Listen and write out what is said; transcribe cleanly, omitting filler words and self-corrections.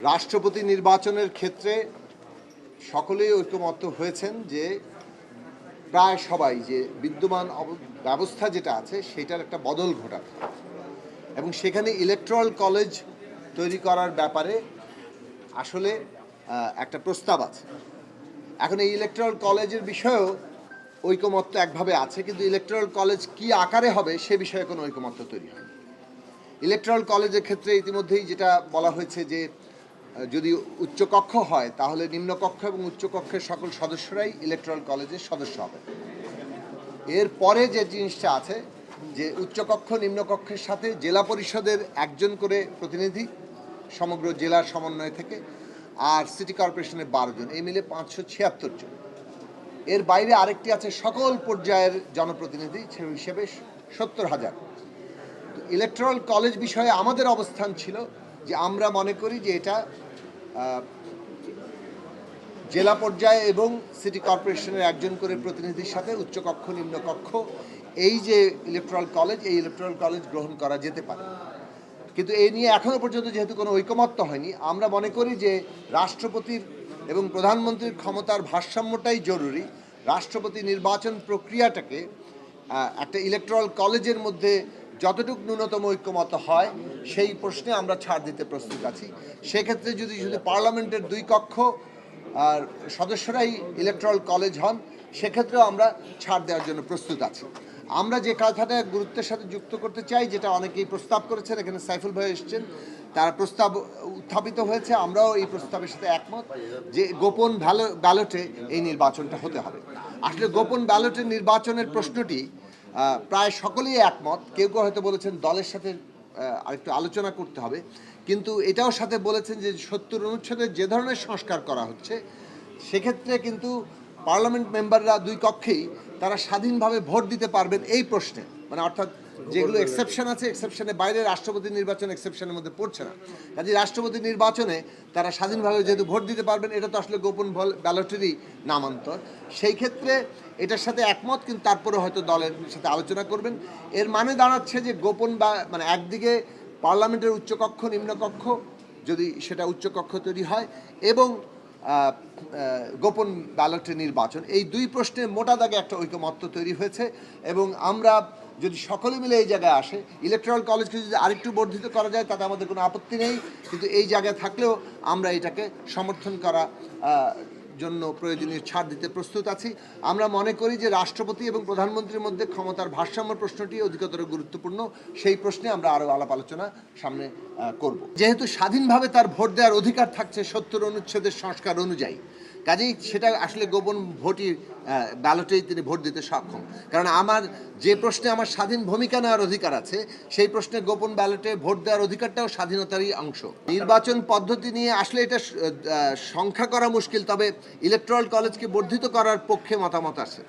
রাষ্ট্রপতি নির্বাচনের ক্ষেত্রে সকলেই ঐকমত্য হয়েছেন যে প্রায় সবাই যে বিদ্যমান ব্যবস্থা যেটা আছে সেটার একটা বদল ঘটাতে এবং সেখানে ইলেকট্রাল কলেজ তৈরি করার ব্যাপারে আসলে একটা প্রস্তাব আছে। এখন এই ইলেকট্রাল কলেজের বিষয়েও ঐকমত্য একভাবে আছে, কিন্তু ইলেকট্রাল কলেজ কি আকারে হবে সে বিষয়ে কোনো ঐকমত্য তৈরি হয়নি। ইলেকট্রাল কলেজের ক্ষেত্রে ইতিমধ্যেই যেটা বলা হয়েছে যে যদি উচ্চকক্ষ হয় তাহলে নিম্নকক্ষ এবং উচ্চকক্ষের সকল সদস্যরাই ইলেকট্রাল কলেজের সদস্য হবে। এরপরে যে জিনিসটা আছে যে উচ্চকক্ষ নিম্নকক্ষের সাথে জেলা পরিষদের একজন করে প্রতিনিধি সমগ্র জেলার সমন্বয় থেকে, আর সিটি কর্পোরেশনের 12 জন, এই মিলে 576 জন। এর বাইরে আরেকটি আছে সকল পর্যায়ের জনপ্রতিনিধি হিসেবে 70,000। ইলেকট্রাল কলেজ বিষয়ে আমাদের অবস্থান ছিল যে আমরা মনে করি যে এটা জেলা পর্যায়ে এবং সিটি কর্পোরেশনের একজন করে প্রতিনিধির সাথে উচ্চকক্ষ নিম্নকক্ষ এই যে ইলেকট্রাল কলেজ, এই ইলেকট্রাল কলেজ গ্রহণ করা যেতে পারে। কিন্তু এই নিয়ে এখনও পর্যন্ত যেহেতু কোনো ঐকমত্য হয়নি, আমরা মনে করি যে রাষ্ট্রপতির এবং প্রধানমন্ত্রীর ক্ষমতার ভারসাম্যটাই জরুরি। রাষ্ট্রপতি নির্বাচন প্রক্রিয়াটাকে একটা ইলেকট্রাল কলেজের মধ্যে যতটুকু ন্যূনতম ঐক্যমত হয় সেই প্রশ্নে আমরা ছাড় দিতে প্রস্তুত আছি। সেক্ষেত্রে যদি পার্লামেন্টের 2 কক্ষ আর সদস্যরাই ইলেকট্রাল কলেজ হন, সেক্ষেত্রেও আমরা ছাড় দেওয়ার জন্য প্রস্তুত আছি। আমরা যে কথাটা গুরুত্বের সাথে যুক্ত করতে চাই, যেটা অনেকেই প্রস্তাব করেছেন, এখানে সাইফুল ভাই এসেছেন, তার প্রস্তাব উত্থাপিত হয়েছে, আমরাও এই প্রস্তাবের সাথে একমত যে গোপন ব্যালটে এই নির্বাচনটা হতে হবে। আসলে গোপন ব্যালটের নির্বাচনের প্রশ্নটি প্রায় সকলেই একমত। কেউ কেউ হয়তো বলেছেন দলের সাথে আরেকটু আলোচনা করতে হবে, কিন্তু এটাও সাথে বলেছেন যে 70 অনুচ্ছেদের যে ধরনের সংস্কার করা হচ্ছে সেক্ষেত্রে কিন্তু পার্লামেন্ট মেম্বাররা 2 কক্ষেই তারা স্বাধীনভাবে ভোট দিতে পারবেন এই প্রশ্নে, মানে অর্থাৎ যেগুলো এক্সেপশন আছে, এক্সেপশনের বাইরে রাষ্ট্রপতি নির্বাচন এক্সেপশনের মধ্যে পড়ছে না। কাজে রাষ্ট্রপতি নির্বাচনে তারা স্বাধীনভাবে যেহেতু ভোট দিতে পারবেন, এটা তো আসলে গোপন ব্যালটেরই নামান্তর। সেই ক্ষেত্রে এটার সাথে একমত, কিন্তু তারপরে হয়তো দলের সাথে আলোচনা করবেন। এর মানে দাঁড়াচ্ছে যে গোপন মানে একদিকে পার্লামেন্টের উচ্চকক্ষ নিম্নকক্ষ যদি সেটা উচ্চকক্ষ তৈরি হয় এবং গোপন ব্যালটের নির্বাচন, এই 2 প্রশ্নে মোটা দাগে একটা ঐকমত্য তৈরি হয়েছে। এবং আমরা যদি সকলে মিলে এই জায়গায় আসে, ইলেকট্রাল কলেজকে যদি আরেকটু বর্ধিত করা যায় তাতে আমাদের কোনো আপত্তি নেই, কিন্তু এই জায়গায় থাকলেও আমরা এটাকে সমর্থন করা জন্য প্রয়োজনীয় ছাড় দিতে প্রস্তুত আছি। আমরা মনে করি যে রাষ্ট্রপতি এবং প্রধানমন্ত্রীর মধ্যে ক্ষমতার ভারসাম্য প্রশ্নটি অধিকতর গুরুত্বপূর্ণ। সেই প্রশ্নে আমরা আরও আলাপ আলোচনা সামনে করব। যেহেতু স্বাধীনভাবে তার ভোট দেওয়ার অধিকার থাকছে 70 অনুচ্ছেদের সংস্কার অনুযায়ী, কাজেই সেটা আসলে গোপন ভোটই ব্যালটেই তিনি ভোট দিতে সক্ষম। কারণ আমার যে প্রশ্নে আমার স্বাধীন ভূমিকা নেওয়ার অধিকার আছে, সেই প্রশ্নে গোপন ব্যালটে ভোট দেওয়ার অধিকারটাও স্বাধীনতারই অংশ। নির্বাচন পদ্ধতি নিয়ে আসলে এটা সংখ্যা করা মুশকিল, তবে ইলেকট্রাল কলেজকে বর্ধিত করার পক্ষে মতামত আছে।